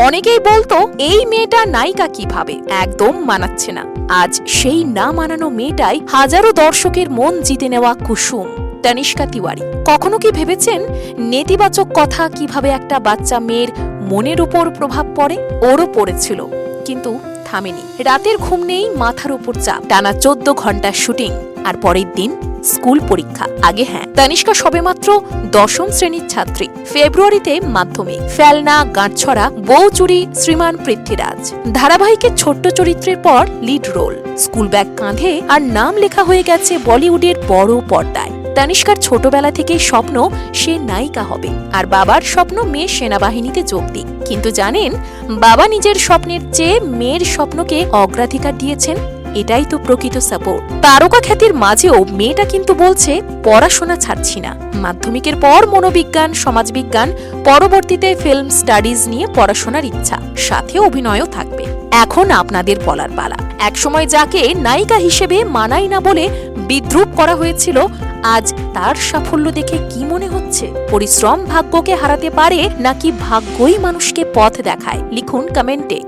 অনেকেই বলতো এই মেয়েটা নায়িকা কিভাবে, একদম মানাচ্ছে না। আজ সেই না মানানো মেয়েটাই হাজারো দর্শকের মন জিতে নেওয়া কুসুম, তনিষ্কা তিওয়ারি। কখনো কি ভেবেছেন নেতিবাচক কথা কিভাবে একটা বাচ্চা মেয়ের মনের উপর প্রভাব পড়ে? ওরও পড়েছিল, কিন্তু থামেনি। রাতের ঘুম নেই, মাথার উপর চাপ, টানা 14 ঘন্টার শুটিং, আর পরের দিন স্কুল পরীক্ষা। আগে হ্যাঁ, তনিষ্কা সবেমাত্র 10ম শ্রেণীর ছাত্রী। ফেব্রুয়ারিতে মাধ্যমিক। ফেলনা, গাঁটছড়া, বউ চুরি, শ্রীমান পৃথ্বীরাজ ধারাবাহিকের ছোট্ট চরিত্রের পর লিড রোল। স্কুল ব্যাগ কাঁধে আর নাম লেখা হয়ে গেছে বলিউডের বড় পর্দায়। তনিষ্কার ছোটবেলা থেকেই স্বপ্ন সে নায়িকা হবে, আর বাবার স্বপ্ন মেয়ে সেনাবাহিনীতে যোগ দিক। কিন্তু জানেন, বাবা নিজের স্বপ্নের চেয়ে মেয়ের স্বপ্নকে অগ্রাধিকার দিয়েছেন। এটাই তো প্রকৃত সাপোর্ট। তারকা খ্যাতির মাঝেও মেয়েটা কিন্তু বলছে পড়াশোনা ছাড়ছি না। মাধ্যমিকের পর মনোবিজ্ঞান, সমাজবিজ্ঞান, পরবর্তীতে ফিল্ম স্টাডিজ নিয়ে পড়াশোনার ইচ্ছা, সাথে অভিনয়ও থাকবে। এখন আপনাদের বলার পালা। একসময় যাকে নায়িকা হিসেবে মানাই না বলে বিদ্রূপ করা হয়েছিল, আজ তার সাফল্য দেখে কি মনে হচ্ছে? পরিশ্রম ভাগ্যকে হারাতে পারে, নাকি ভাগ্যই মানুষকে পথ দেখায়? লিখুন কমেন্টে।